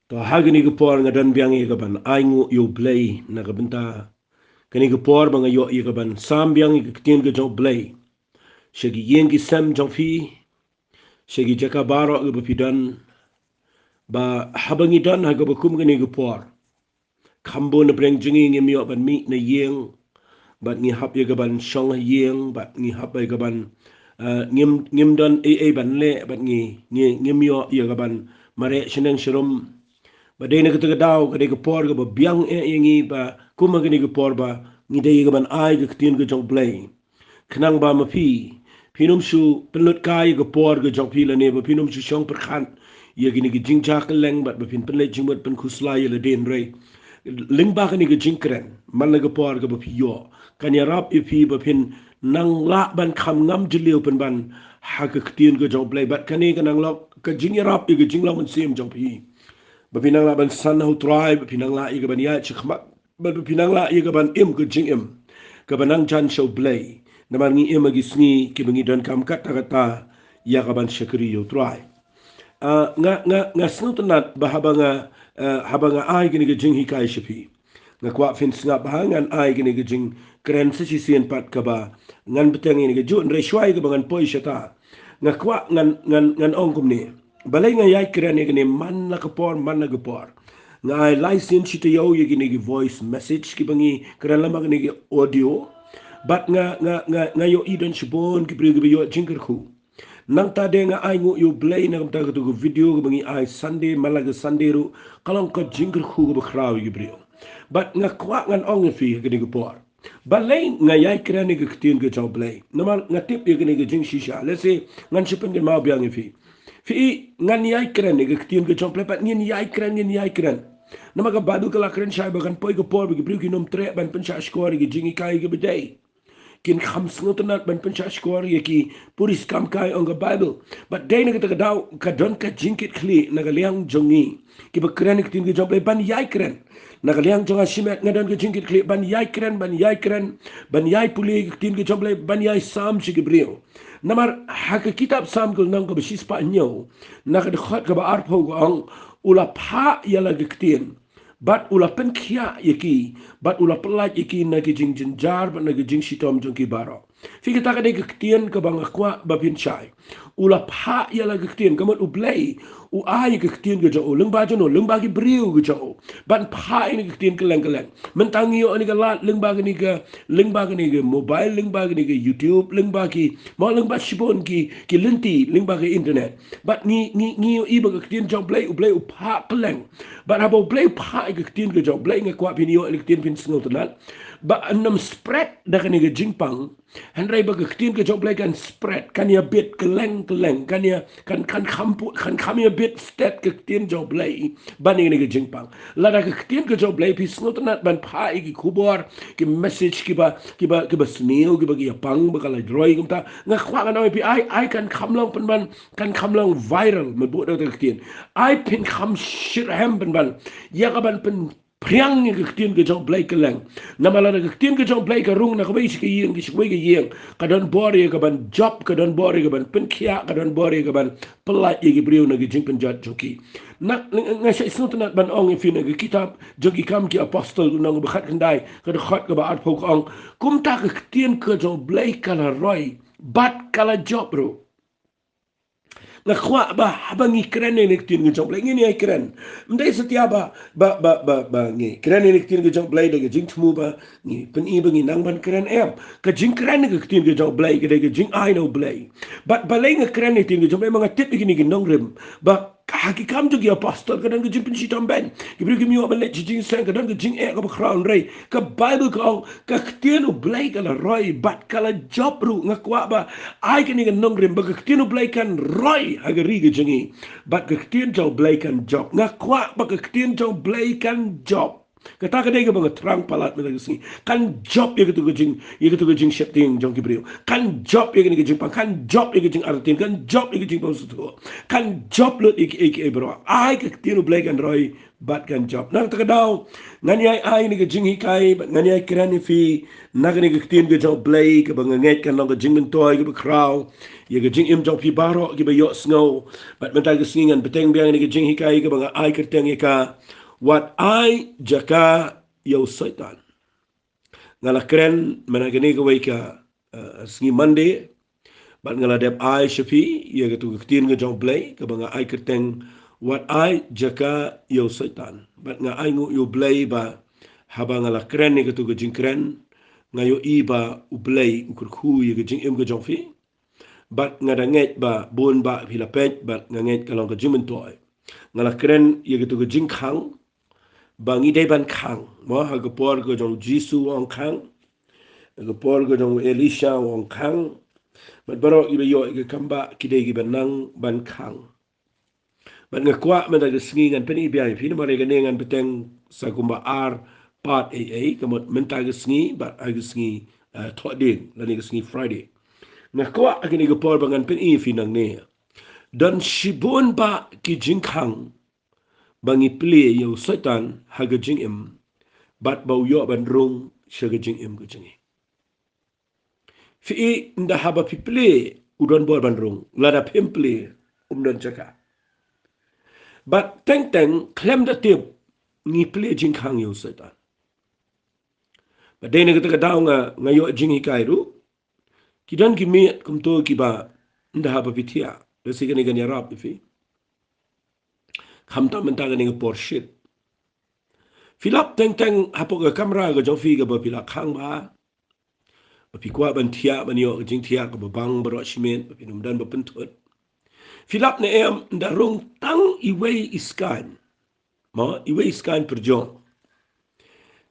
To hagini ko por nga dan biang i kaban aingu yo blay na kabenta kani ko por mga yo i kaban sam biang i kitien ko jong blay shagi yen ki sam jong fi shagi jaka baro ga bapidan ba habangi dan ha ga bakum kani ko por kambo na breng jingi ngi mi ban mi na yeng bat ngi hap ye kaban shong yeng bat ngi hap ye kaban ngim dan e ban le bat ngi mi yo kaban mare sheneng shirom ba dei na ka taga daw ka dei ka por ka ba biang ngi ba kuma ka ni ka por ba ngi dei ka ban ai ka tin ka jong play kanang ba ma pi pinum su pelut kai ka por ka jong pi la ne ba pinum su shong per khan ye ki ni ka jing cha ka leng ba ba pin pen le jing wat pen khusla ye la den rei ling ba ka ni ka jing kren man la ka por ka ba pi yo kan ya rap ye pi ba pin nang la ban kham ngam jiliu pen ban ha ka tin ka jong play ba kan ni ka nang lok ka jing ya rap ye ka jing la man sim jong pi bapinang la ban san ho try bapinang la i ban ya chkhmak bapinang la i ban im ku jing im ka banang chan show play naman ngi im agi sngi ki bangi don kam kat kata ya ka ban shakri yo try nga snu tanat bahabanga habanga ai gini ga jing hi kai shipi nga kwa fin snga bahangan ai gini ga jing kren sa si sien pat ka ba ngan beteng ini ga jun re shwai ga bangan poi shata nga kwa ngan ong kum ni balai nga yai kren ni man la kapor man la kapor nga ai license chita yo ye gini gi voice message ki bangi kren la mag ni gi audio bat nga yo idon shibon ki pri gi yo jinger khu nang ta de nga ai ngu yo play na kam ta ko video ko bangi ai sunday malaga sunday ru kalong ko jinger khu ko khraw gi brio but nga kwa ngan ong fi gi gi por balai nga yai kren ni gi tin gi job play namal nga tip ye gi gi jing shisha let's say ngan shipen gi ma biang fi ngan yai kren ni gi tin gi job play pat ngin yai kren nama ka badu kala kren shai bagan poi ko por gi brio gi nom tre ban pen sha skor gi jingi kai gi bedai kin kham sngotanat ban pencha skor yaki puris kam kai on the bible but day na ka daw ka don ka jinkit khli na ga liang jongi ki ba kren ki tin gi job ban yai kren na ga liang jonga shimet na don ka jinkit khli ban yai kren ban yai puli ki tin gi job ban yai sam shi gibril namar hak kitab sam ko nang ko bishis pa nyo na ka khot ka ba arpo gong ula pha yala gi tin bat ula pen kia yaki bat ula pelat yaki na gijing jinjar bat na gijing shitom jong ki baro fika taka de gktien ka bang akwa babin chai ula pha ya la gktien kamot u play u ai gktien ga jo leng ba jo no leng ba ki briu ga jo ban pha ini gktien keleng men tangi yo ani ga lat leng ba ni ga mobile leng ba ni ga youtube leng ba ki mo leng ba shibon ki lenti leng ba ki internet bat ni yo iba gktien jo play u pha keleng bat abo play pha gktien ga jo play nga kwa pin yo gktien pin sngo tanat ba anam spread da kan ga jingpang handrai ba gktien ga jo play kan spread kan ya bit keleng kan ya kan kham ya bit stat gktien jo play ban ni ga jingpang la da gktien ga jo play pi sngo tanat ban pha ki kubor ki message ki ba sneo ki ba ki pang ba kala droi kumta nga khwa ga na pi ai kan kham long pen ban kan kham long viral me bo da gktien ai pin kham shir hem ban ya ga ban pen priang ni gktien ge jong blai keleng namala na gktien ge jong blai ka rung na ka bai ki yeng ki shwe ge yeng ka don bori ka ban job ka don bori ka ban pen khia ka don bori ka ban pelai ye ge briu na ge jing pen jat joki na nga sai snut na ban ong fi na ge kitab jogi kam ki apostle na ngo bakhat ndai ka de khat ka ba at phok ong kum ta gktien ke jong blai kala roi bat kala job bro na khwa ba habangi kren ni tin ngi jong play ni ai kren mdai setia ba ngi kren ni tin ngi jong play de jing thmu ba ngi pen i bangi nang ban kren em ka jing kren ni tin ngi jong play ke de jing I know play but ba leng kren ni tin ngi jong play manga tip ni ngi nong rem ba haki kam tu gi apostle kadang ke jing shitam ben ki bri ki mi oben le jing sen kadang ke jing e ka crown rei ka bible ka ka ktien u blai kala roi bat kala job ru ngakwa ba ai ke ni nong rem ba ka ktien u blai kan roi agari ge jingi bat ka ktien jo blai kan job ngakwa ba ka ktien jo blai kan job Kata kadai ke bang terang palat mata kesini. Kan job ya gitu kejing shifting jong kibriu. Kan job ya kejing pang, kan job ya kejing artin, kan job ya kejing bang sutu. Kan job lot ik bro. Ai ke tinu black and roy bat kan job. Nang takadaw ngani ai ni kejing hikai, ngani ai kirani fi nagani ke tin ke jong black ke bang nget kan long kejing mentoy ke kraw. Ya kejing im jong pi baro ke bayok snow. Bat mata kesini ngan beteng biang ni kejing hikai ke bang ai kerteng ika. What I Jaka yo Soitan ngala keren menagani ke waika singi Monday bat ngala dep I shafi ya gitu ketin ke jong play ke banga I kerteng what I Jaka yo Soitan bat nga I ngu yo play ba haba ngala keren ni gitu ke jing keren ngayo I ba u play ukur khu ya ke jing im ke jong fi bat ngada nget ba bon ba pila pet bat nget kalong ke jing mentoy ngala keren ya gitu ke jing khang bangi day ban khang mo ha go por go jong jisu on khang go por go jong elisha on khang but baro ibe yo ge kamba kidai gi benang ban khang ban nga kwa men da sngi ngan pen ibe ai fin mare ge ngan beteng sa kumba ar part aa kamot men ta ge sngi ba ai ge sngi to din la ni ge sngi friday nga kwa ge ni go por bangan pen i fin nang ne dan shibon ba ki jing khang bangi play yo Soitan haga jing im bat bau yo ban rung shaga jing im go jingi fi nda haba pi play udon bor ban rung lada pim play don Jaka bat teng teng klem da tip ni play jing khang yo Soitan ba dei ne ga daw nga yo jingi kairu kidan ki mi kum to ki ba nda haba pi tia de sigani gan yarab fi kham ta men ta ga ni por shit Filap teng teng hapo ke kamera ke jong fi ke ba pila khang ba. Ba pi kwa ban tia ban yo jing tia ke ba bang bro shimen ba pi num dan ba pentut. Filap ne em nda rong tang I wei iskan. Ma I wei iskan per jong.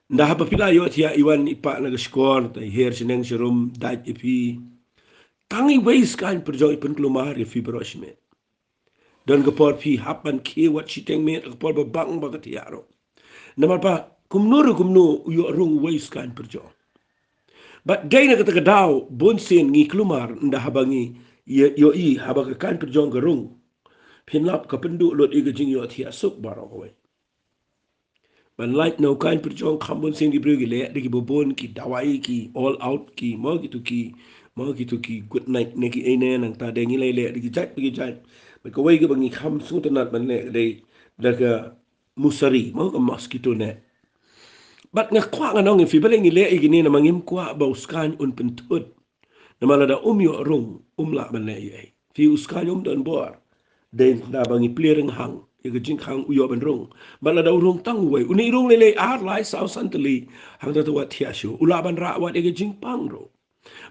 Nda haba pila yo tia iwan ipa na ke skor ta her sineng serum dait ipi. Tang I wei iskan per jong ipen klumar fi bro shimen. Dan ke por pi hapan ke wat siteng me ke por ba bang ba ke tia ro. Namar pa kumnu yo rung wais kan perjo. But day na kata daw bonsen ngi klumar nda habangi yo I habag kan perjo ga rung. Pinlap ka pendu lot I jing yo thia suk baro ko. Ban light no kan perjo kam bonsen di brigi le di bobon ki dawai ki all out ki mo gitu ki good night neki ene nang ta dengi le di jat bigi jat. Ba ko wai ga bangi kam su tanat ban le dei daga musari mo ka mosquito net. Bat nga kwa nga nong fi bale ngi le igini na mangim kwa ba uskan un pentut. Na malada yo rung la ban le ai. Fi uskan don bor. Den da bangi plering hang. Iga jing hang uyo ban rung. Malada rung tang wei. Uni rung le ar lai sao santali. Hang da wat tiasyo. Ula ban ra wat iga jing pang ro.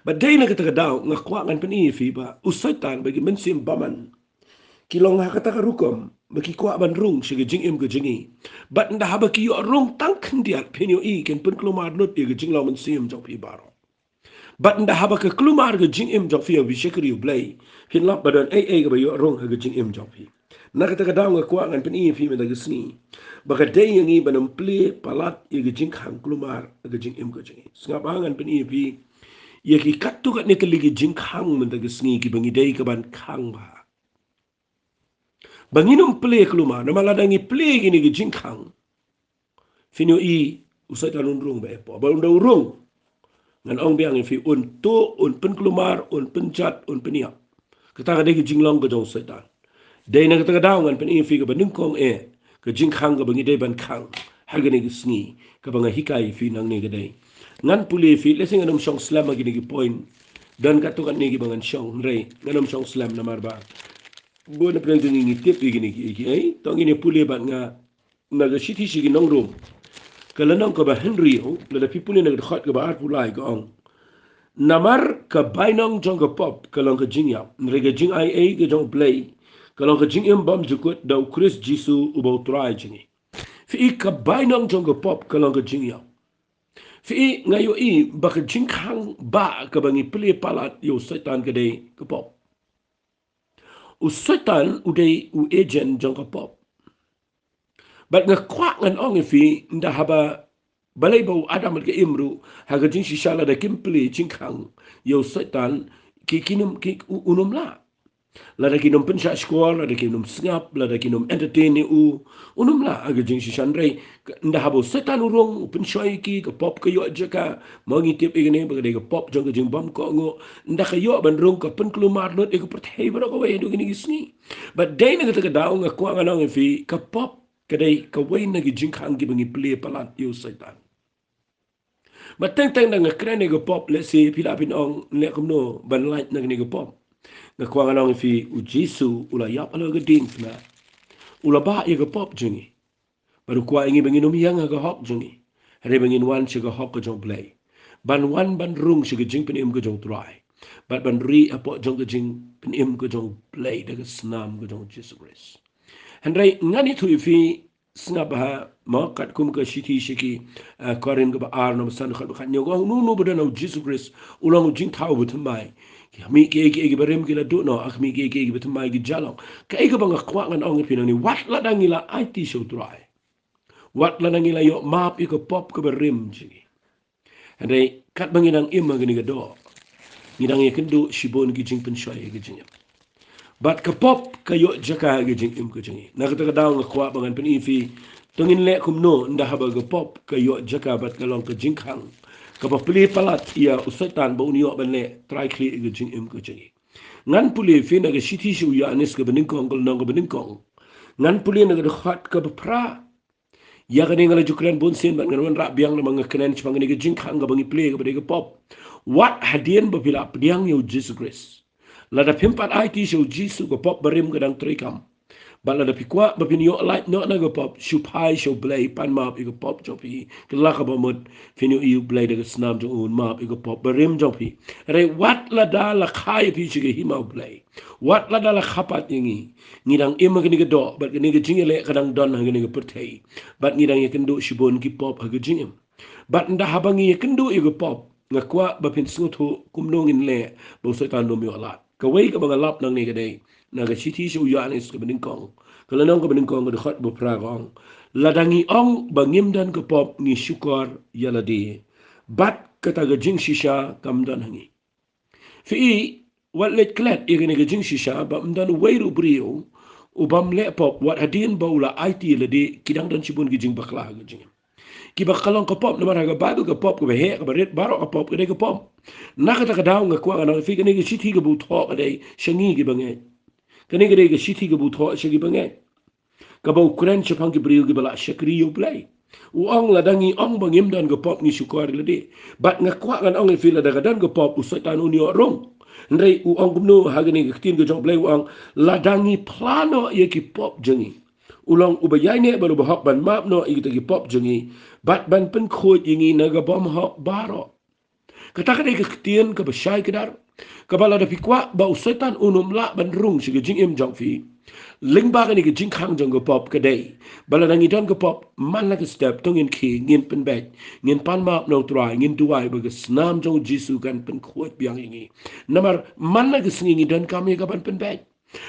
But day na kita daw nga kwa ngan pen fi ba usaitan bagi mensim baman. Kilong hakata ka rukom baki kwa ban rung sige jing im go jingi bat nda haba ki yo rung tang kendiat penyo I ken pun klumar not ye jing law man sim jok pi baro bat nda haba ka klumar go jing im jok fi bi shekri u blay ken lap badan ai ga yo rung ga jing im jok fi na ka ta daw nga kwa ngan pen fi me da gsni baka day yangi banam ple palat ye jing khang klumar ga jing im go jingi snga ba ngan pen fi ye ki kattu ka ne tali jing khang men da gsni ki bangi day ka ban khang ba Banginum play kluma, na maladangi play gini gi jingkang. Finyo I, usay tanong rung ba epo. Ba daw rung. Ngan ong biang fi unto, un pen klumar, un pen jat, un pen iyak. Kata ka degi jinglong ka jong setan. Day na kata ka daw ngan pen fi ka baningkong ka jingkang ka bangi day ban kang. Haga ni sngi, ka banga hikay fi nang ni day. Ngan puli fi, lesing anong siyong slam gini gi point. Dan katukan ni gi bangan siyong, ray, nganom siyong slam na marba. Buat apa yang ini tip begini ki, tong ini pulih bat nga naga siti sigi nong room. Kalau nong ka ba Henry o, lada pipuli naga dekat ka ba art pulai ka ong. Namar ka bainong jong ka pop kalau ka jingya, nrega jing IA ka jong play. Kalau ka jing bam jukut daw Chris Jisu ubau try jingi. Fi ka bainong jong ka pop kalau ka jingya. Fi ngayo I baka jing kang ba ka bangi pili palat yo setan ka day ka pop. Soitan uday agent jong ka pop. But nga kwak ngan ong fi nda haba balay bau adam ke imru haga jing shishala da kimpli chingkang yo Soitan ki kinum ki unum la da kinum pensha squall la da kinum snap la da kinum entertain unum la aga jing shishan rei nda habo Soitan urung penshoy ki ka pop ka yo Jaka mangi tip igene ba de ka pop jong jing bam ko ngo nda ka yo ban rung ka pen klumar not e ka perthai ba ko we do gini gisni but dai na ka daw nga kwa nga nang fi ka pop kadai ka way na gijing khang gi bangi play palat yo Soitan but teng na nga krene ga pop let's say pilapin ong le kumno ban light na gini ga pop nga kwa nga nang fi u Jisu ula yap alo ga ding na ula ba ye ga pop jungi baru kwa ingi bangi num yang ga hok jungi re bangi wan che ga hok ga jong play ban wan ban rung che ga jing pen im ga jong try but ban ri apo jong ga jing pen im ga jong play da ga snam ga jong Jesus Christ Henry ngani tu ifi snap ha ma kat kum ka shiti shiki korin ga ba ar no san khat khat nyogo nu bodan of Jesus Christ ulang jing thau bu thamai mi ke berem ki la do no ak mi ke bu thamai gi jalong ka ga bang kwa ngan ong pi no ni wat la dangila IT show try wat la dangila yo map i ko pop ka berem ji Henry kat banginang imma gani ga do ngidang ye kendo shibon gi jing pen shoy gi jing But kapop kayo Jaka gijing im kuchingi. Nakita daw nga kwa bangan panifi. Tungin le kumno nda haba kapop kayo Jaka bat kalong kajing kang. Kapapili palat iya Soitan ba uniyo ban le try kli gijing im kuchingi. Ngan puli fi naga shiti shu ya anis ka beningkong kal nang ka beningkong. Ngan puli naga dekhat ka pra. Ya kani ngala jukran bonsin bat ngan rak biang na mga kanan chpang ni gijing kang ka bangi play ka bade kapop. What hadian ba pila pediang yo Jesus Christ. Lada pimpat IT show Jisu ko pop barim kadang trikam. But lada pikwa bapinyo light no na go pop shupai show blay pan map igo pop jopi kelaka bamud finyo iu blay daga snam jo un map igo pop barim jopi. Re wat lada la khai pi chige hima blay. Wat lada la khapat yingi ngidang ima kini ga do but kini ga jingile kadang don hangini ga pertei. But ngidang yakendo shibon ki pop haga jingim. But nda habangi yakendo igo pop ngakwa bapin sutu kumnongin le bo Soitan no mi alat. Kaway ka mga lap nang ni kaday naga shiti siya uyanis ka beningkong kalanong ka beningkong ka dekhat bo pragong ladangi ong bangimdan ka pop ni syukar yaladi bat kataga jing shisha kamdan hangi fi wat let klet igani ga jing shisha ba mdan wayru brio ubam le pop wat hadin baula IT ladi kidang dan sibun gi jing bakla ga jing ki bakalong ka pop naman haga bago ka pop ka behe ka barit baro ka pop ka ka pop nakata ka daw nga kwa nga fi kani ga shiti ka butho ka day shangi gi bange kani ga shiti ka butho shangi bange ka ba ukren chapang ki brio gi bala shakri yo play uang ladangi ong bangim dan ka pop ni syukar lade bat nga kwa nga ong fi ladaga dan ka pop Soitan unyo rong ndrei uang gumno haga ni ka tin ka jong play uang ladangi plano ye ki pop jangi ulang ubayay ne baru bahok ban map no igi tagi pop jangi bat ban pen khod yingi naga bom hok baro kata kada ke ketien ke besyai kedar kabala da pikwa ba Soitan unum la ban rung sige jing im jong fi ling ba ni ke jing khang jong go pop kadai bala dangi don go pop man la ke step tongin ki ngin pen bet ngin pan map no try ngin duai ba ke snam jong Jisu kan pen khod biang yingi namar man la ke singi don kami ka ban pen bet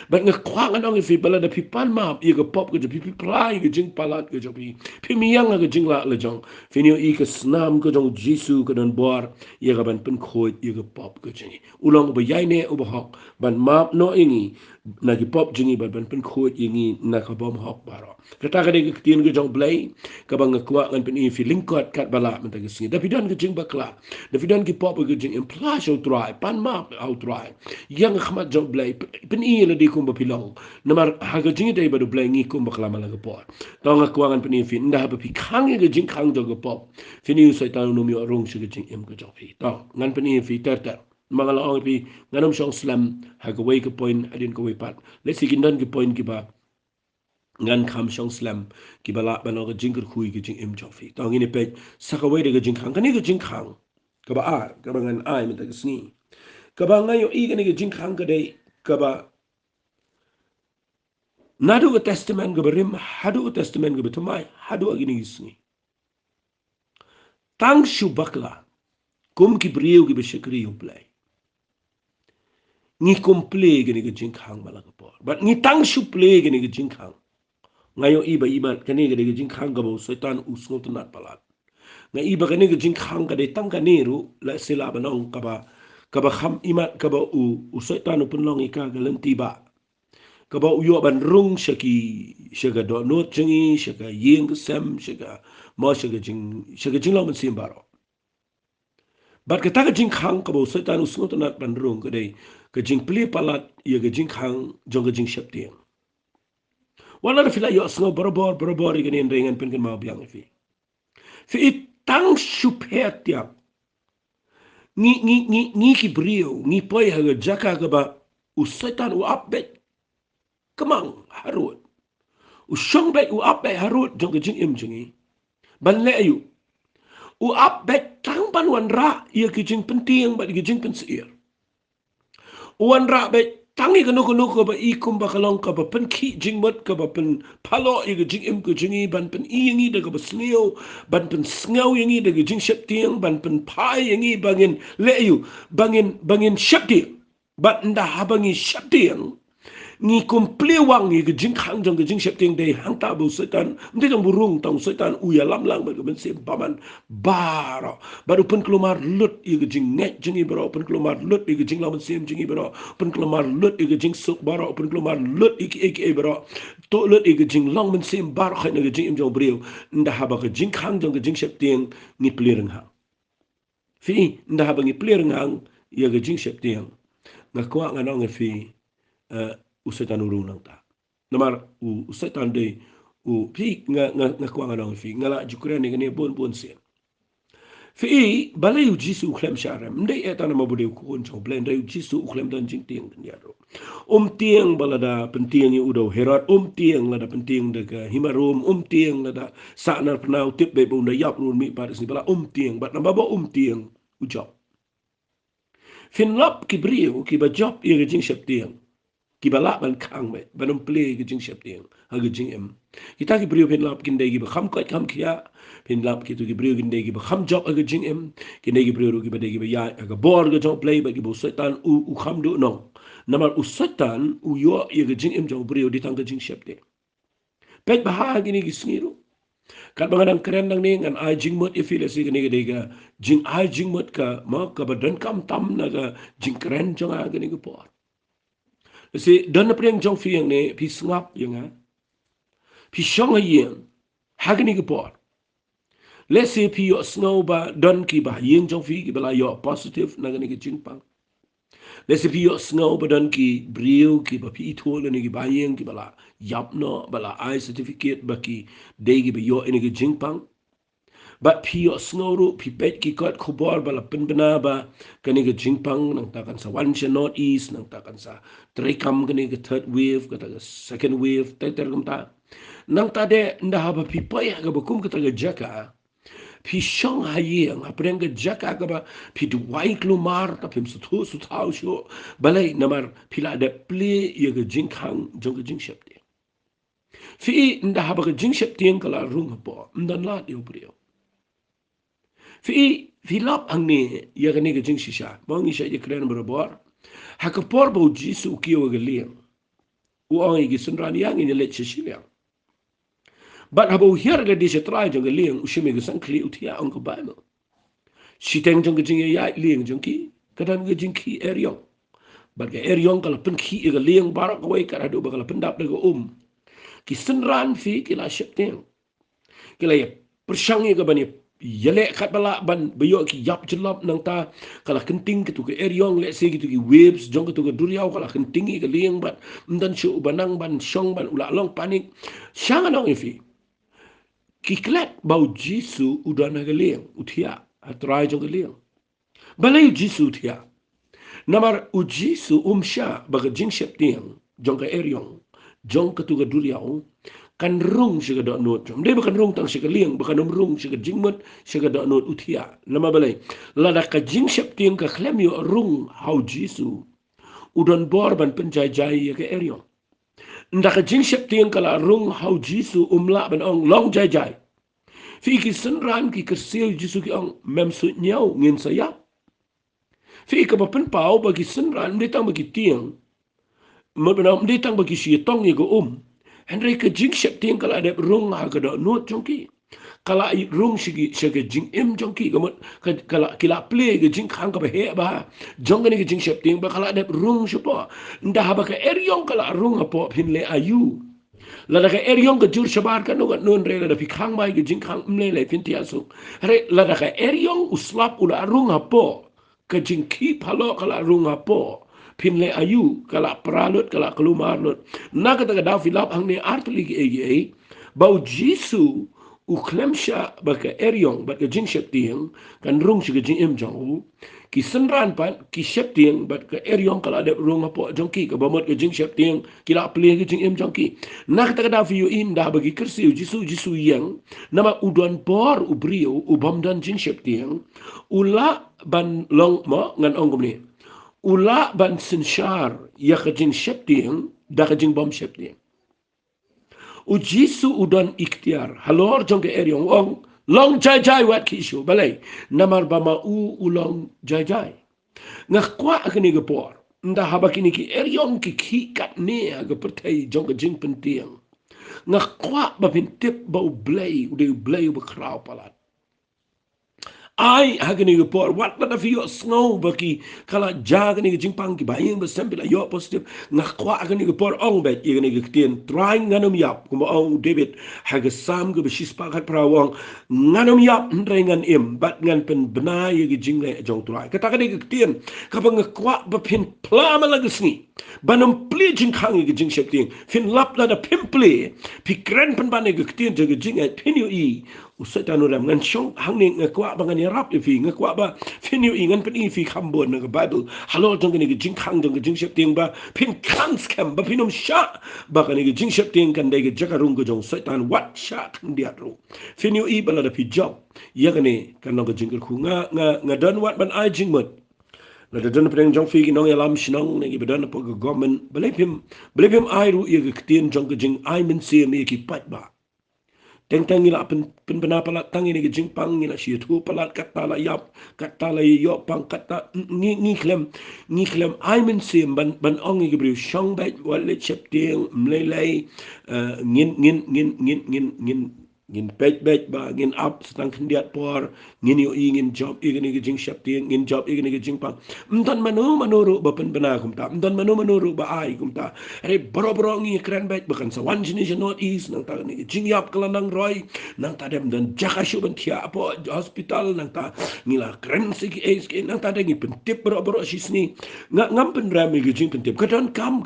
But nga kwang anong ifi bala na pipan map i ka pop ka pipi play ka jing palat ka jopi pimiyang ka jing la la jong finyo i ka snam ka jong Jisu ka don bor i ka ban pen khoi i ka pop ka jing ulong ba yai ne uba hok ban map no ingi na ki pop jingi ban pen khoi ingi na ka bom hok baro kata ka de ka tien ka jong blay ka bang nga kwa ngan pen ifi lingkot kat bala man ta ka singi tapi don ka jing bakla tapi don ki pop ka jing implash au try pan map au try yang khmat jong blay pen i di kumba pilong namar haga jingi dai badu blangi kumba klama laga por tonga kuangan peni fin nda ha pi khang ga jing khang do ga pop fini Soitan no mi rong shi ga jing em ga jofi to ngan peni fi ter mga la ong pi nganom shong slam haga way ka point adin ko way pat let's see gindan ki point ki ba ngan kham shong slam ki bala bano ga jing kur khui ga jing em jofi to ngini pe saka way ga jing khang kani ga jing khang ka ba a ka ba ngan ai mi ta sni ka ba ngayo i ga ni ga jing khang ka dai ka ba Nadu a testament ga berim, hadu a testament ga betumai, hadu a gini isni. Tang shu bakla, kum ki brio gi beshakri yu play. Ni kum play gini ga jinkhang malaga por. But ni tang shu play gini ga jinkhang. ngayo iba iman kani gade jing khang gabo Soitan usngo tunat palat nga iba kani jing khang gade tang kaniru la sila banong kaba kham imat kaba u Soitan upun long ika galenti ba kaba uyo ban rung shaka do not jengi shaka yeng sem shaka ma shaka jing long sim baro bat ka ta jing khang kaba Soitan usngo tunat ban rung gade ka jing pli palat ye ka jing khang jong ka jing shapti wala na fila yo asngo borobor igani ringan pen kan mau biang fi itang suphet ya ni ki brio ni poi ha Jaka ka ba usaitan u update kamang harut usong bet u update harut jong ka jing im jingi ban le ayu u update tang ban wan ra ia ki jing penting ba ki jing pen sir wan ra be tangi kanu ko ba ikum ba kalong ka ba pen ki jing mot ka ba pen palo i ga jing im ko jingi ban pen i yangi da ka ba sneo ban pen sneo yangi da ka jing shep tiang ban pen pai yangi bangin leyu bangin shep tiang ban nda habangi shep tiang ni kumple wang ni jing khang jong jing shep ting dei hang ta bu Soitan mde jong burung tong Soitan uya lam lang ba ben sim paman baro baru pun kelumar lut i jing net jingi baro pun kelumar lut i jing lam sim jingi baro pun kelumar lut i jing suk baro pun kelumar lut i baro to lut i jing long men sim baro khay na jing im jong brio nda haba ka jing khang jong jing shep ting ni plireng ha fi nda haba ni plireng hang i jing shep ting na kwa ngano fi Soitan urung nang ta namar Soitan de pi nga kwa nga fi ngala jukran ni ne bon sen fi balay jisu klem sharam ndai eta na mabude ko on chong blend ndai jisu klem dan jing tiang ya ro tiang balada penting ni udo herat tiang lada penting de ka himarum tiang lada sanar pnau tip be bunda yap run mi paris ni bala tiang bat namba ba tiang ujop fin lap ki brio ki ba job ye jing shep tiang ki balak ban kang me banum play ki jing shep tiang ha ki jing em kita ki brio pin lap kin dei ki ba kham kai kham khia pin lap ki tu ki brio kin dei ki ba kham job ha ki jing em ki dei ki brio ki ba dei ki ba ya ka bor ki job play ba ki bo Soitan u kham du no namar u Soitan u yo ye ki jing em jong brio di tang ki jing shep tiang pet ba ha ki ni ki sngiru kat bangadang keren nang ni ngan ai jing mot ifile si ni ki ga jing ai jing mot ka ma ka ba dan kam tam na ga jing keren jong a ki ni ki por si dan na preng jong fi yang ne pi ngap yang ha pi shong yang hagni ke por let's say pi yo snow ba dan ki ba yang jong fi ki bala yo positive na gani ke jing pang let's say pi yo snow ba dan ki brio ki ba pi thol ni ki ba yang ki bala yap no bala I certificate ba ki de ki ba yo ni ki jing pang but pio snoru pi pet ki kot khubor bala penbena ba kani ke jingpang nang takan sa one north east nang takan sa trekam kani ke third wave kata ke second wave ter kum ta nang ta de nda ha ba pi pai ga ba kum kata ke Jaka pi shong ha yang apreng ke Jaka ga ba pi du wai klumar ta pim su thu su thau sho balai namar pi la de ple ye ke jingkhang jong ke jing shep de fi nda ha ba ke jing shep tieng kala rung po ndan la de brio fi lap ang ni ya gani ga jing shisha bang isha ye kren berabor ha ka por bo jisu kiyo ga liang u ang gi sunran yang in le chishilia but habo hier ga di try jong ga liang u shime ga san kli utia ang ko ba no shiteng jong ga jing ya liang jong ki kadan ga jing ki eryong but ga eryong kala pen ki ga liang barak wai ka do ba kala pendap ga ki sunran fi kila shepteng kila ya persang ga bani yale kat bala ban bayo ki yap jelap nang ta kala kenting kitu ke eryong le se kitu ki waves jong kitu ke duriau kala kenting ke liang ban ndan shu banang ban shong ban ula long panik shanga no ifi ki klek bau jisu udana ke liang utia atrai jong ke liang balai jisu utia namar ujisu umsha baga jing shep tiang jong ke eryong jong kitu ke duriau kan rung siga dok not jom dia bukan rung tang siga liang bukan rung siga jingmut siga dok not utia lama balai lada ka jing shep tiang ka klem yo rung how jisu udon bor ban penjai jai ya ke erio nda ka jing shep tiang kala rung how jisu umla ban ong long jai jai fi ki senran ki kersil jisu ki ong mem su nyau ngin saya fi ka ba pen pau bagi senran dia tang bagi tiang mo ban dia tang bagi si tong ye go Henry ke jing shep ting kala de rung ha ke do not jongki. Kala I rung shigi jing im jongki kamot kala kila play ke jing khang ka he ba jong ni ke jing shep ting ba kala de rung shupo nda ba ke eryong kala rung apo phin le ayu la ka eryong ke jur shabar ka no non re la fi khang mai ke jing khang mle le phin tia su re la ka eryong uslap ula rung apo ke jing ki phalo kala rung apo phin le ayu kala pralut kala kelumar lut na ka da filap hang ni artli ke bau jisu u klemsha baka eryong baka jing shep tiang kan rung shiga jing em jong ki senran pan ki shep tiang baka eryong kala de rung apo jong ki ka bamot ka jing shep tiang ki la pli ka jing em jong ki nak ta da fi in da bagi kersi jisu yang nama udon por u brio u bamdan jing shep tiang ula ban long mo ngan ong ni ula ban sinshar ya ka jing shep tiang da ka jing bom shep tiang u Jisu udan ikhtiar halor jong ke eryong ong long jai jai wat kishu balai namar bama u ulong jai jai ngak kwa akini ke por nda habakini ki eryong ki kat ne aga pertai jong ke jing pentiang ngak kwa ba pintip ba u blay u kraw palat ai hagani report what na fiyo snow baki kala jagani jingpang ki baying ba sambil yo positive ngakwa agani report ong bet igani gitien trying nganum yap kuma ong David haga sam go bishis pakat prawang nganum yap ndrengan im bat ngan pen benai gi jingle jong try kata gani gitien kapang ngakwa ba pin plama lagasni banam pli jing khang gi jing shepting fin lap la da pimple pi kren pen bane gitien jing jing at pinu I Soitan uram ngan syong hangning ngakwa ba ngan yarap ifi ngakwa ba finu ingan pen ifi khambon ng Bible halo jong ni jing khang jong jing shep ting ba pin kan scam ba pinum sha ba kan ni jing shep ting kan dai jaka rung jong Soitan wat sha kan dia ro finu I bala da pi job ya kan ni kan ng jing ku nga don wat ban ai jing mot la da don pen jong fi nong yalam shinong ni ba don po government belipim ai ru ye ktien jong jing ai min se me ki pat ba teng ila pen penapalat tang ini jing pang ila shi tu palat kata la yap kata la yo pang kata ni klem ai men sim ban ong gi bri shong bai wal chep ting mlelai ngin pej ba ngin up stang kendiat por ngin yo ngin job igni gi jing shep ting ngin job igni gi jing pang mdan manuru ba pen bena kum ta mdan manuru ba ai kum ta re bro ngi kran bai bakan sa wan jini not east nang ta ni jing yap kala nang roi nang ta dem dan Jaka shu ban thia po hospital nang ta ngila kran si ki es ki nang ta de ngi pen tip bro shisni ngam pen ram gi jing pen tip kadan kam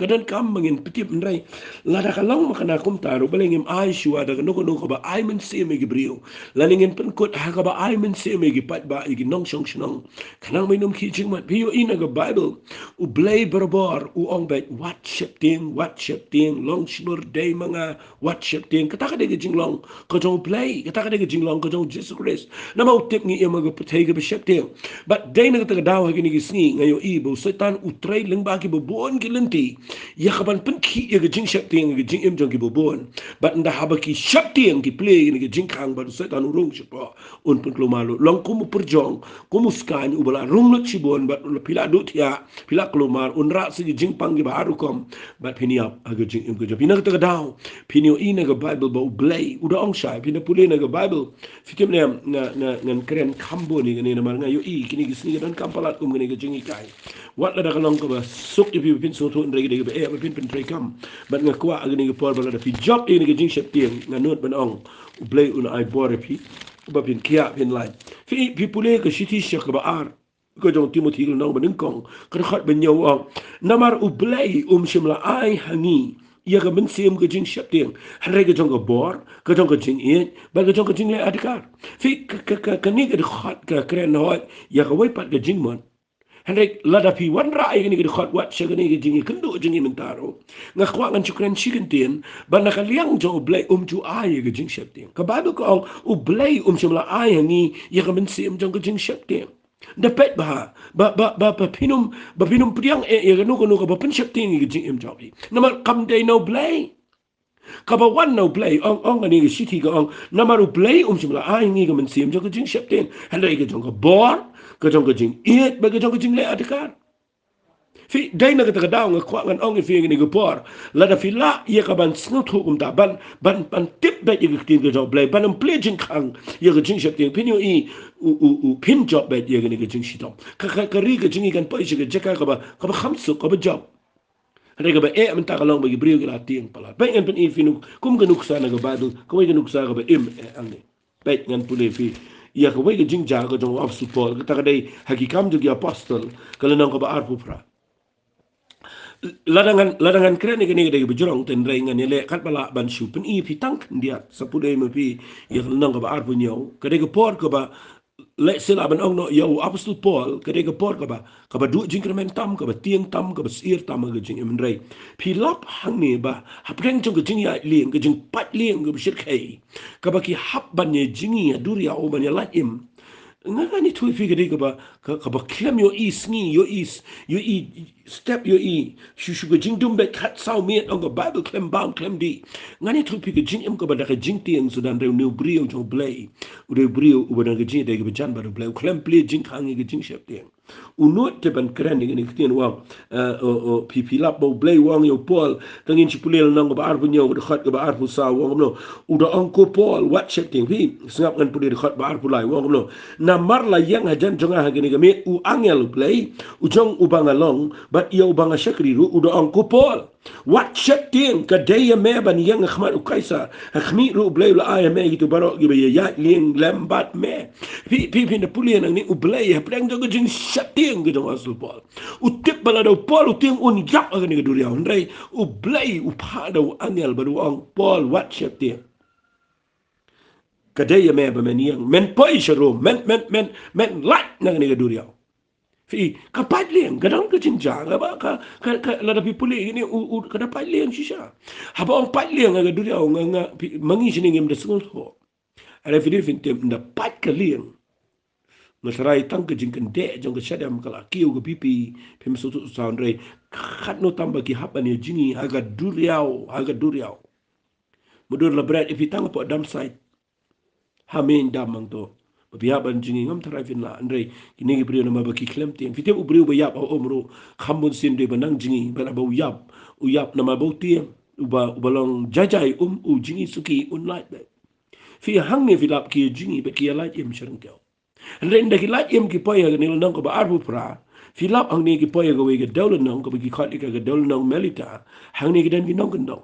mangin petip nrai la da kalang makana kum ta ro balengim ai shu ada no ba ai men se me gibriu lalingin pen kot ha ka ba ai men se me gi pat ba igi nong shong shnong kanang may num ki jing mat piyo ina ga Bible u blay berbar u ong bet what shifting long shnur day mga what shifting kata ka de jing long ko jong play kata ka de jing long ko jong Jesus Christ na mau tip ngi ima ga patay ga shifting but day na kata daw ha gini gi sngi ngayo ibo Soitan u tray ling ba ki bobon ki lenti ya ka ban pen ki ya ga jing shifting ga jing im jong ki bobon but nda ha ba ki shifting ki play ni jing kang ba Soitan urung sipo un pun klumalo long kumu perjong kumu skan ubala rung nak sibon ba pila dutia pila klumar unra si jing pang gi baru kom ba piniap aga jing im go pina ta daw pinio ina ga Bible ba blay uda ong shai pina puli na ga Bible fitim ne ngan kren kambo ni ngani na mar ngayo I kini gi sni dan kampalat kum ngani ga jing ikai wat la da kalong ko ba suk ti pin so to ndre gi ba e ba pin tre kam ba ngakwa aga ni ga por ba la da fi job ni ga jing shep tiang nganut ban ong blay una ai bore pi ba pin kia pin lai fi pule ka shiti shek ba ar ko jong Timothy no ba kong ka khat ben yo ong namar u blay shimla ai hangi ya ga ben sim ga jing shep tiang hare ga jong ga bor ka jong ga jing e ba ga jong ga jing le adkar fi ka ni ga khat ka kren ho ya ga wai pat ga jing mon Henrik lada pi wan rai ni gidi khot wat shagani gi jingi kendo jingi mentaro nga khwa ngan chukran chicken tin ban na kaliang jo blay ju ai gi jing shep tin ka bible ko u blay shimla ai ni ya ga men sim jong gi jing shep tin da pet ba pinum priang e ya no ko ba pen shep tin gi jing im jobi na mal kam day no blay kaba wan no play ong ani gi city ga ong namaru play shimla ai ni ga men sim jong gi jing shep tin handa gi jong ga bor ka jong ka jing it ba ka jong ka jing le adkar Fi dai na kata daw nga kwa ngan ong fi ni gopor la da fi la ye ka ban snu thu ta ban tip ba ye tin ga job ban pledging khang ye ga jing shap ting pin i u pin job ba ye ga ni ga jing shi dom ka ri ga jing kan pa shi ga jaka ka ba khamsu ka ba job re ga ba am ta ka long ba gi brio ga ting pala ba en pen i fi nu kum ga nuksa na ga ba du ko ga nuksa ga ba ang ni ba ngan pule fi ya ka ga jing ja ga jong of support ka ta dai hakikam ju gi apostle kala nang ka ba arpu pra ladangan keren ni dai bejorong ten rai ngani le kat bala ban shu pen I pitang dia sapude me pi ya nang ka ba ar punyo kade ka por ka ba le sila ban ong no yo apostle Paul kade ka por ka ba du jingkremen tam ka ba tieng tam ka ba sir tam ga jing em rai pi lap hang ni ba hapreng jong ka jing ya lieng ka jing pat lieng ka shir kai ka ba ki hap ban ye jingi ya duria o ban ya la im ngani tu fi gade ka ba klem yo is ni yo step yo shu shu ga jing dum be kat sao me on ga bible klem bam klem di ngani tu fi ga jing em ka ba da ka jing tieng sudan re new brio jo blay u de brio u ba da ga jing de ga jan ba blay klem play jing khang ga jing shep tieng u no te ban kren ni ktien wa pi lap bo blay wang yo Paul tangin chi pulel nang ba ar bu nyo ga khat ga ba ar bu sa wang no u da onko Paul what shep tieng fi sngap ngan pulel khat ba ar bu lai wang no na mar la yang hajan jonga hagini game u angel play u jong u bangalong but yo banga shakri ru u do ang kupol what shatin ka day me ban yang khmat u kaisa khmi ru play la ay me gitu baro gibe ya ling lambat me pi na pulien ni u play ha prang jong jing shatin gitu asul pol u tip bala do pol u ting un yak agani du ya ndai u play u pa do angel baru ang pol what shatin kadaya me ba men yang men poi sharo men light na ni gaduria fi kapat liang gadang ka jinja ba ka la da pipuli ini u ka da pat liang shisha haba ong pat liang ga gaduria nga mangi sini ngem da sungul ho ara fi fin tem na pat ka liang masarai tang ka jingkan de jong ka shadam kala kiu ga pipi pem so tu sound re khat no tamba ki haba ni jingi aga duriao mudur la bread if itang po dam side hamin damang to biya ban jingi ngam thara fin la andre kini gi brio na mabaki klem tiang fitem u brio ba yap o omro khambun sim de banang jingi ba ba u yap na mabau tiang u ba long jajai u jingi suki un light be fi hang ne filap ki jingi be ki light im sharang kyo andre nda ki light im ki poya ni nang ko ba arbu pra filap ang ne ki poya go we ga dol nang ko bi khat ka ga dol nang melita hang ne gi dan gi nang ndong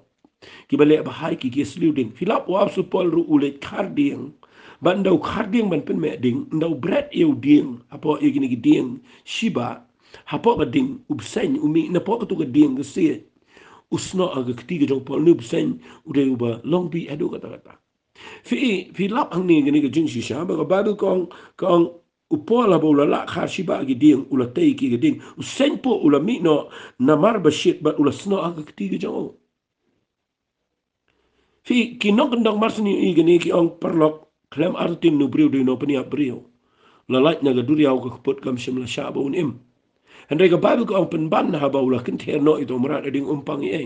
ki ba le ba hai ki sluding filap wa su pol ru ule kharding ban dau kharding ban pen me ding dau bread eu ding apo e gini ding shiba hapo ga ding ubsen umi na po to ga ding se usno aga ktiga jong pol ubsen ude uba long bi edu kata fi lap ang ni gini ga jing shisha ba ga babu kong upola bo la kha shiba gi ding ula tei ki ga ding usen po ula mi no na mar ba shit ba ula sno aga ktiga jong fi kinok ndang marsni i gini ki ong perlok klem artin nu brio no penia brio la light na gaduria ko put kam shim la shaba un im ande ga bible ko open ban ha ba ula kin ter no ito mara ding umpang e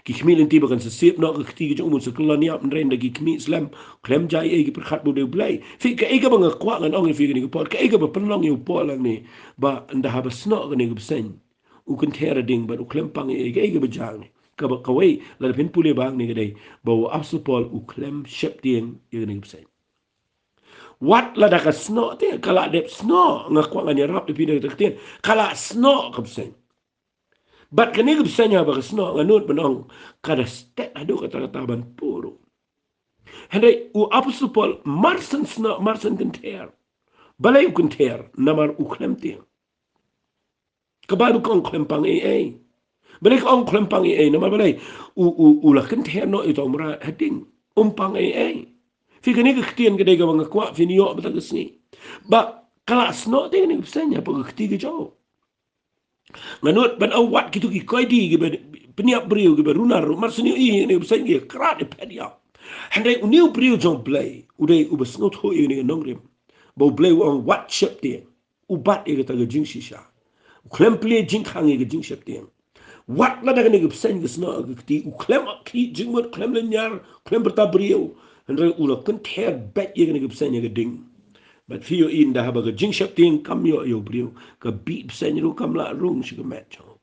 ki khmil inti ba kan se sep no ka khti jo mun se klani ap ndren da ki khmi islam klem jai e ki per khat bu de blai fi ka e ga ba nga kwa ngan ong fi ni ko pot ka e ga ba pen long yu po lang ni ba nda ha ba sno ga ni ga sen u kan ter ding ba u klem pang e ga ba jang ni ka ba ka wei la pin pule bang ni ga dei ba u apsu pol u klem shep ding ye ni ga sen wat la da ka sno te kala de sno nga kwa nga rap de pide te kala sno ka sen bat ka ni ka sen ya ba ka sno nga nut banong kada stek adu ka taban puro hende u apsu pol marsen sno marsen kan ter balay u kan ter namar u klem te ka ba du kon klem pang e balay ka on klem pang e namar balay u la kan ter no ito mra heading pang e fi kani ka ktien ka dega mga kwa fi niyo ba tagas ni ba kalas no te ni psenya pa ka kti jo nganot ban awat kitu ki koy di gi peniap brio gi runar marsni i ni psenya krat e pedia hande u new brio jong play u dei u besnot ho i ni nongrim bo play on what ship te u bat e ta ga jing shisha u klem play jing khang e ga jing ship te wat la daga ni psenya sno ga kti u klem ki jing mot klem le nyar klem berta brio andre ula kan ter bet ye gani gipsen ye ding but fi yo in da haba ga jing shap ting kam yo brio ka beep sen ru kam la rung shi ga met chong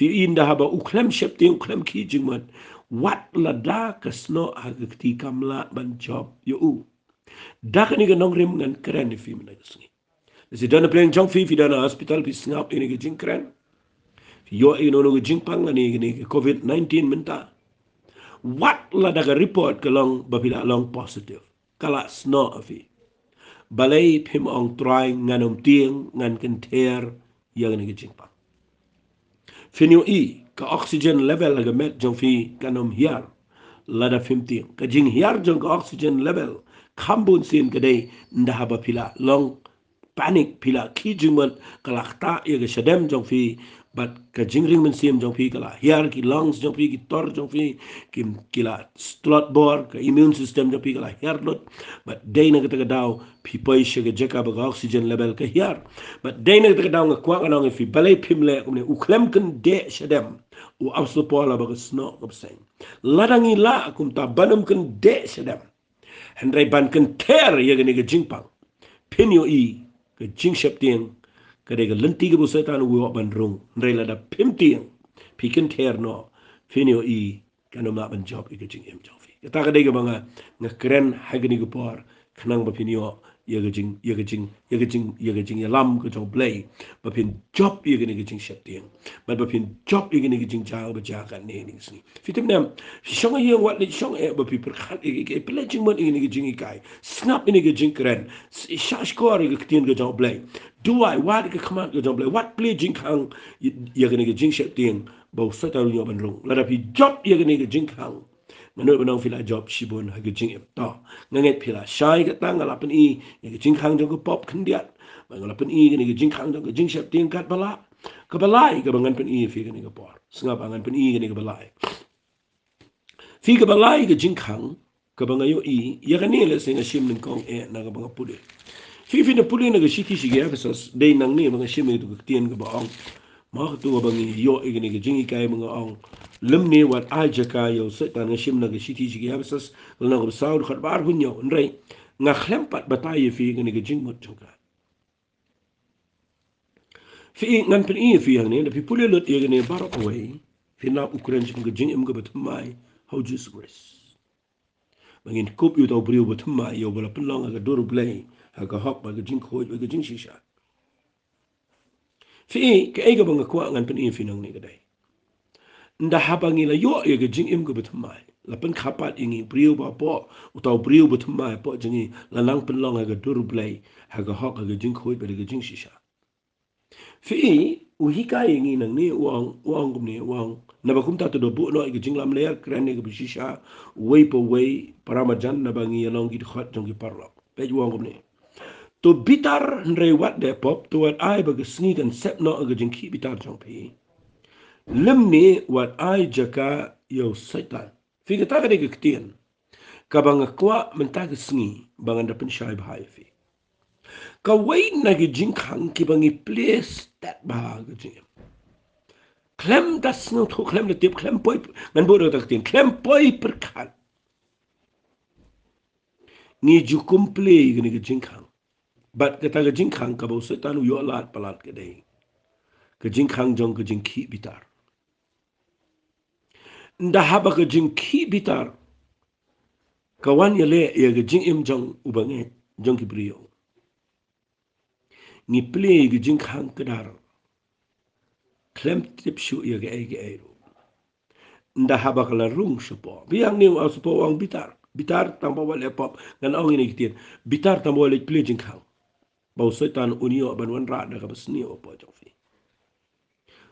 fi in da haba uklem shap ting uklem ki jing mat wat la da ka sno ha ga ti kam la ban job yo u da ka ni ga nong rim ngan kren ni fi na ga sni si dana pleng jong fi dana hospital fi snap ini ga jing kren fi yo ino no ga jing pang ni covid 19 menta wat la daga report ka long bapila long positive kala sno afi balay pim ong try nganom tieng ngan kan ter yang ni gijing pa finyo i ka oxygen level laga met jong fi kanom hiar lada pim tieng ka jing hiar jong ka oxygen level kambun sin kadai ndahaba pila long panic pila ki jingman kalakta ya ga shadem jong fi but ka jingring men sim jong fi kala hiar ki lungs jong fi ki tor jong fi kim kila slot bor ka immune system jong fi kala hiar lot but day na kata daw pi poi shega jaka ba oxygen level ka hiar but day na kata daw nga kwa anong fi balay pimle kumne uklem kan de shadem u abso pola ba sno obseng ladangi la kum ta banam kan de shadem hendrai ban kan ter ya ga ni ga jingpang pinyo i ke jing shep tieng ke de lenti ke Soitan wo ban rung ndai la da pim tieng pi ken ter no pinyo i kan ma ban job ke jing em job fi ta ka de ga banga na kren ha ga ni go por khnang ba pinyo ye ga jing ya lam ko jong play ba pin job ye ga ni ga jing shep tieng ba pin job ye ga ni ga jing ja ba ja ka ne ni sni fitim nam shong ye wat ni shong e ba pi per khat e play jing mon ye ni ga jing kai snap ni ga jing kren shash ko ri ga tien ga jong play do I wat ga command ga jong play wat play jing kang ye ga ni ga jing shep tieng ba sa ta ru ban rong la da pi job ye ga ni ga jing kang ngano banong fila job shibun ha gijing em to nganget pila shai ka tang ala pen i ni gijing khang jong ko pop khndiat ba ngala pen i ni gijing khang jong gijing shep ting kat bala ka balai ka bangan pen i fi ni ka por snga bangan pen i ni ka balai fi ka balai gijing khang ka bangayo i ya ka ni le sing shim ning kong e na ka banga pude fi na pude na ga shiti shi ga fesas dei nang ni banga shim ni tu ka tien ka ba ong ma tu bangi yo igni gijing kai mga ong lemni wat a jaka yo Soitan nga shim na ga shiti shi ga besas na go saud khat bar hunyo ndrei nga khlem pat batai fi igni gijing mot jaka fi ngan pen i fi hang ne pi pule lot igni bar away fi na ukren shi gijing em ga batmai how just grace bangin kup yu to briu batmai yo bala pelong ga dur play ha ga hok ba gijing khoj ga gijing shisha fi ke ega banga kwa ngan pen i fi nang ni ga dai nda habangi la yo ye jing im go betmai la pen khapat ingi briu ba po utaw briu betmai po jingi la nang pen long ga dur play ha ga hok ga jing khoi be ga jing shisha fi u hika ingi nang ni wang gum ni wang na ba kum ta to do bu no ga jing lam le kran ni ga shisha wei po wei paramajan na bangi long gi khot jong gi parlo pe wang gum ni to bitar ndre wat de pop to wat ai ba ga sneak and sep no ga jing ki bitar jong pi lemni wat ai jaka yo Soitan fi ka ta ka de ktien ka banga kwa menta ka sngi banga da pen shai bhai fi ka wei na gi jing khang ki bangi place that ba ga jing klem da sno to klem da tip klem poi man bo da ktien klem poi per khan ni ju kumple gi ni jing khang bat ka ta ga jing khang ka bo Soitan yo lat palat ke dei ka jing khang jong ka jing ki bitar nda haba ka jing ki bitar kawan yale ya ga jing im jong ubange jong ki brio ni play ga jing khang kadar klem tip shu ya ga ero nda haba kala rung shupo biang ni wa supo wang bitar tambo wale pop ngan ong ni kitin bitar tambo wale play jing khang ba Soitan unio ban wan ra da ka basni o po jong fi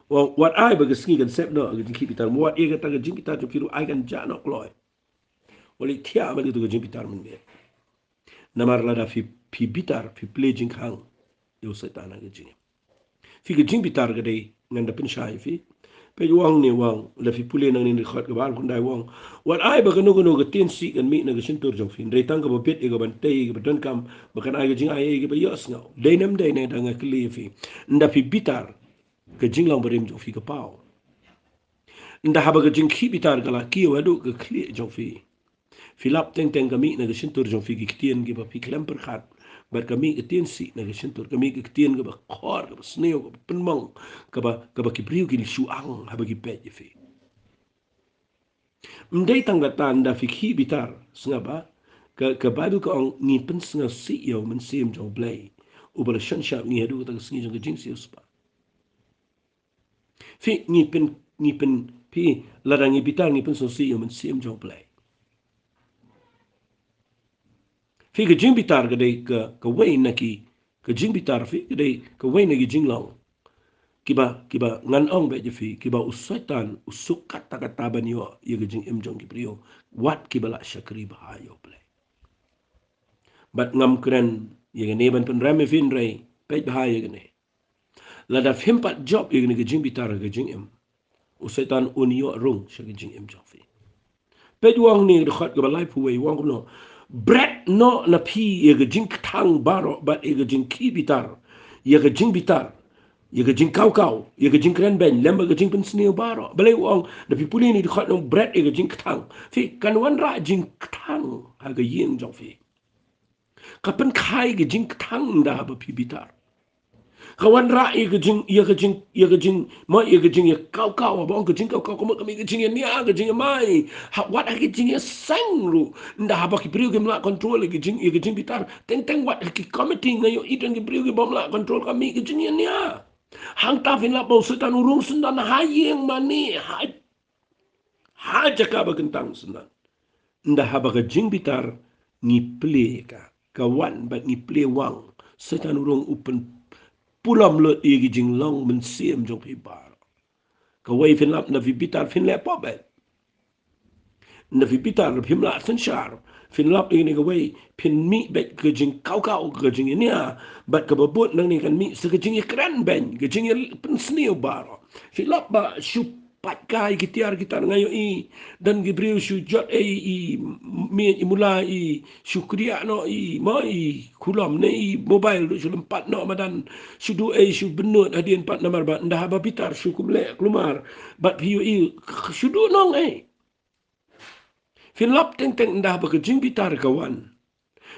what I ba ga ski kan sep no ga jing ki bitar what e ga ta ga jing bitar jong kiru ai kan ja no kloy wali tia ba ga jing bitar mun be namar la da fi bitar fi play jing khang yo Soitan ga jing fi ga jing bitar ga dei ngan da pin shai fi pe wang ni wang la fi pule nang ni khat ga bal kun dai wang wat ai ba ga no ga tin si kan mi na ga shin tur jong fi dei tang ga ba pet ga ban tei ga don kam ba kan ai ga jing ai ga ba yos ngau dei nam dei ne da nga kli fi nda fi bitar ga jing lang barim jong fi ga pau nda ha ba ga jing ki bitar ga la ki wa do ga kli jong fi Filap teng kami na gasintur jong figi kitien gi ba fiklem perkat. Bat kami kitien si na gasintur kami kitien ga ba khor ga ba sneo ga ba penmong ga ba kipriu gi suang ha ba gi pe je fi. Mdai tanggatan da fikhi bitar sengaba ke Bible ko ang ngipen senga si yo men sim jong blai. Ubala shan sharp ni hadu ta sengi jong jing si uspa. Fi ngipen pi ladang bitar ngipen so si yo men sim jong blai. Fi ke jing bitar ke dei ke wei na ki ke jing bitar fi ke dei ke wei na ki jing long. Kiba ngan ong be je fi kiba usaitan usuk kata ban yo ye ke jing im jong ki priyo wat kiba la syakri bahayo blai. Bat ngam keren ye ne ban pen rame fin rei pe bahaya gene. Lada hempat job ye ke jing bitar ke jing im. Usaitan unio rung syak ke jing im jong fi. Pe wang ni dekat ke balai puwe wang no bread no na pi ye ke jing tang baro bat ye ke jing ki bitar ye ke jing bitar ye ke jing kau ye ke jing keren ben lemba ke jing pen sneo baro balai wang na pi puli ni dekat no bread ye ke jing tang fi kan wan ra jing tang ha ke yin jong fi kapan kai ke jing tang da ba pi bitar kawan ra ye ke jing ma ye ke jing ye kau abang ke jing kau ko kami ke jing ye nia ke jing ye mai wat ke jing ye sang ru nda ba ki priu ke mla control ye ke jing bitar teng wat ki committee ngayo itan ke priu ke bom la control kami ke jing ye nia hang ta fin la bo setan urung sendan hayeng mani ha jaka ba kentang sendan nda ha ba ke jing bitar ni play ka kawan ba ni play wang setan urung open pulam le igi jing long men siem jong pi bar ka wai fin lap na vi bitar fin le po bet na vi bitar phim la sen shar fin lap igi ni ka wai pin mi bet ke jing kau ke jing ni ha bat ka babut nang ni kan mi se ke jing kran ben ke jing pen sneo bar fin lap ba shu pat kai kitiar kita ngayo i dan gibriu shu jot i mi imula i syukriya no i mai kulam ne i mobile du shu lempat no madan shu du shu benut hadian pat namar ba ndah ba bitar shu kumle kelumar bat piu i shu du nong finlap teng ndah ba kejing bitar kawan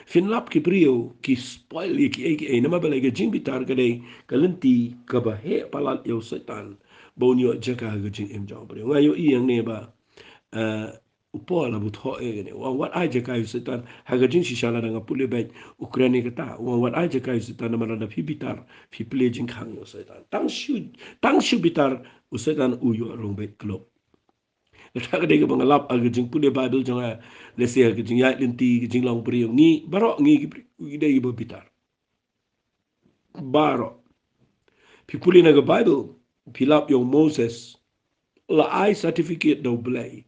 finlap kibriu ki spoil ki nama ba lagi jing bitar kadai kalenti kabahe palat yo setan bonyo jaka gajing em jong bre ngayo i yang ne ba upo la but ho e ne wa wat ai jaka yu setan ha gajing si shala nga pule ba ukraine kata wa wat ai jaka yu setan na da fi bitar fi ple jing khang yo setan tang shu bitar u setan u yo rong bet klop ta ka de ga bangalap a gajing pule bible jong le se gajing ya lenti gajing long bre ngi baro ngi de gi bitar baro fi pule na ga bible pilap yung Moses la ai certificate do blay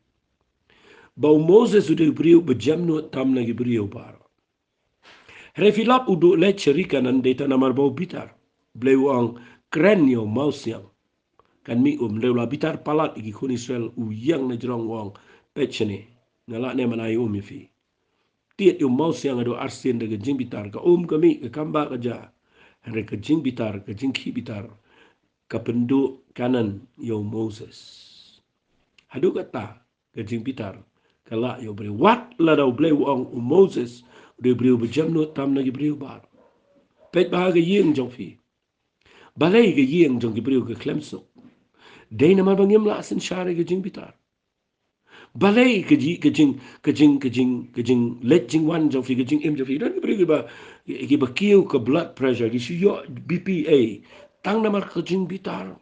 ba Moses udah beriu bejamnu tam lagi beriu bar re filap udu le cerika nan data namar bau bitar blay wang kren yo maus yang kan mi la bitar palat igi kun Israel u yang na jrong wang pechene ngala ne manai fi tiet yo maus yang ado arsen daga jing bitar ka kami ka kamba ka ja re ka jing bitar ka jing ki bitar kapendu kanan yo Moses. Hadu kata kajing bitar kala yo beri wat la dau bleu ong Moses de breu bejam no tam na breu bar. Pet ba ga yeng jong fi. Balai ga yeng jong breu ga klemso. Dei na mal bangem la sen share kajing bitar. Balai kajing let jing wan jong fi kajing em jong fi. Dan breu ba kiu ke blood pressure gi yo BPA tang na mal kajing bitar.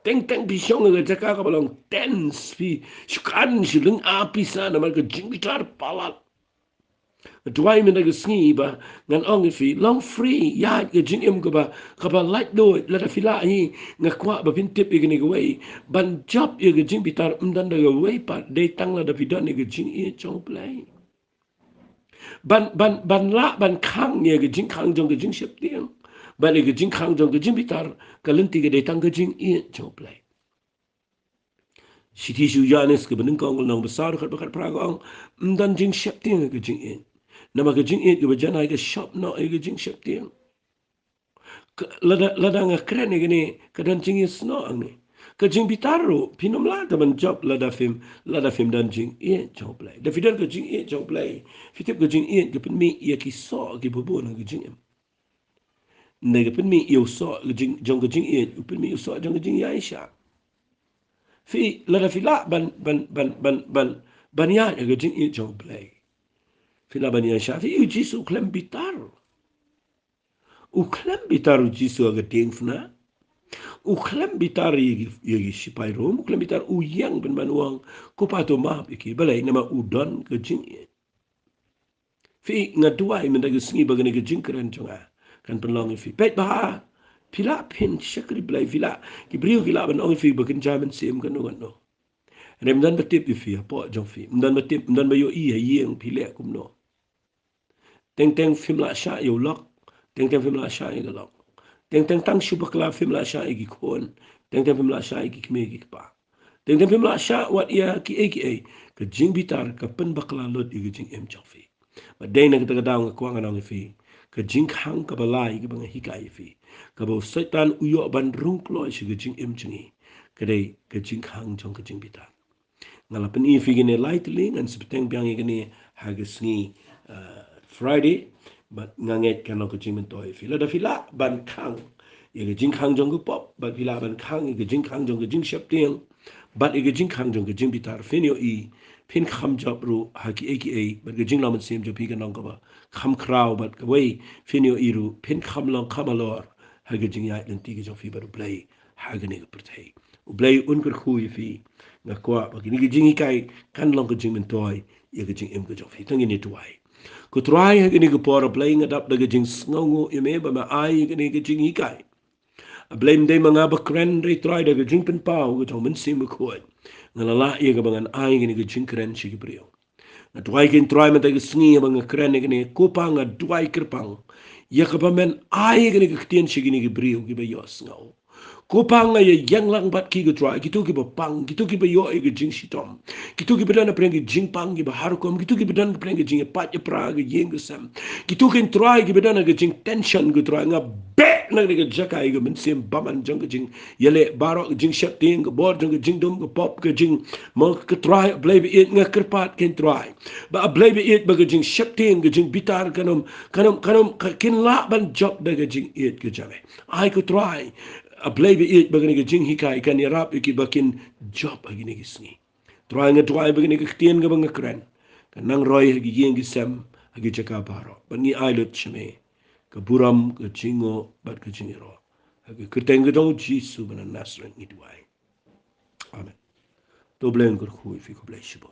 Teng pisong nga jaka ka balong tense pi syukan sileng api sana mal ka jingbitar palat tuai men ga sngi ba ngan ong fi long free ya ga jingem ka ba light do la da fila hi nga kwa ba pin tip igni ga wei ban job ye ga jingbitar umdan da ga wei pa de tang la da fidan ga jing e chong play ban la ban khang ye ga jing khang jong ga jing shep tiang ban ga jing khang jong ga jingbitar ka lenti ga de tang ga jing e chong play Siti shu Yanis ke beneng kong nang besar kat bakat pragong dan jing shep tiang ke jing in. Nama ke jing in ke bejana ke shop no ke jing shep tiang. Lada nga keren ni kadan jing is no ang ni. ke jing bitaru pinom la taman job la da film dan jing e job play da fidan ke jing e job play fitip ke jing e ke pen mi ya ki so ke bobo na ke jing em ne ke pen mi yo so ke jing jong ke jing e pen mi yo so jong ke jing ya isha fi la da fila ban ya ke jing e job play fila ban ya sha fi u jisu klem bitaru u klem bitaru jisu ke tingfna u klem bitar yegi sipai rom u klem bitar u yang ben manuang ko pato ma iki balai nama udon ke jing fi ngadua i mendaga singi bagani ke jing keren jonga kan penlong fi pet ba pila pin shakri blai fila ki brio kila ban ong fi bakin jaman sim kan no rem dan betip fi po jong fi dan betip dan bayo i yeng pile kum no teng teng film la sha yo lok teng teng film la sha yo lok teng teng tang shu bakla film la sha igi kon teng teng film la sha igi kme igi pa teng teng film la sha wat ya ki aka ke jing bitar ka pen bakla lot igi jing em chok fi ba dei na ka daw ko ngana ngi fi ke jing khang ka balai igi bang hikai fi ka bo Soitan uyo ban rung klo shi ke jing em chingi ke dei ke jing khang jong ke jing bitar ngala pen i fi gene lightly ngan sepeteng biang igi hages ngi Friday but nganget kan ko jing men toy fi la da fila ban khang ye jing khang jong ko pop but fila ban khang ye jing khang jong ke jing shep tiang but ye jing khang jong ke jing bitar finio i pin kham job ru haki aka but ke jing lam sim jo pi kan nong ko ba kham kraw but way finio i ru pin kham long khamalor hagi jing ya den ti ke jo fi bar play hagi ne ko prthei u play un kur khu fi na kwa ba ki ni jing kai kan long ko jing men toy ye ke jing em ko jo fi tangi ni tuai ko try ha ni ko por playing it up daga jing sngongo ime ba ma ai ni ke jing hikai a blame de mga ba kren re try daga jing pen pau ko jong men sim ko ngala la ye ga bangan ai ni ke jing kren shi brio na try kin try ma daga sngi ba nga kren ni ko pa nga try kirpang ye ka ba men ai ni ke tien shi ni ke brio ki ba yos ngau ko panga ye yang lang bat ki go try kitu ki ba pang kitu ki ba yo e jing sitom kitu ki ba na preng jing pang ki ba har kom kitu ki ba dan preng jing pa ye pra ge yeng go sam kitu kin try ki ba na ge jing tension go try nga be na ge Jaka ge men sim baman jong ge jing yele baro jing shat ting go bor jong ge jing dum go pop ge jing mo ke try blebe it nga kerpat kin try ba blebe it ba ge jing shat ting ge jing bitar kanum kin la ban job da ge jing it ge jame ai ko try a blebe it bagani ke jing hikai kan yarap iki bakin job agini gisni try nga try bagani ke tien ga bang kren kan nang roy gi yeng gi sem agi Jaka baro bangi ailut chme ka buram ka jingo bat ka jingiro agi kerteng ga dong jisu banan nasran ni duai amen to blen kur khu fi ko blai shibo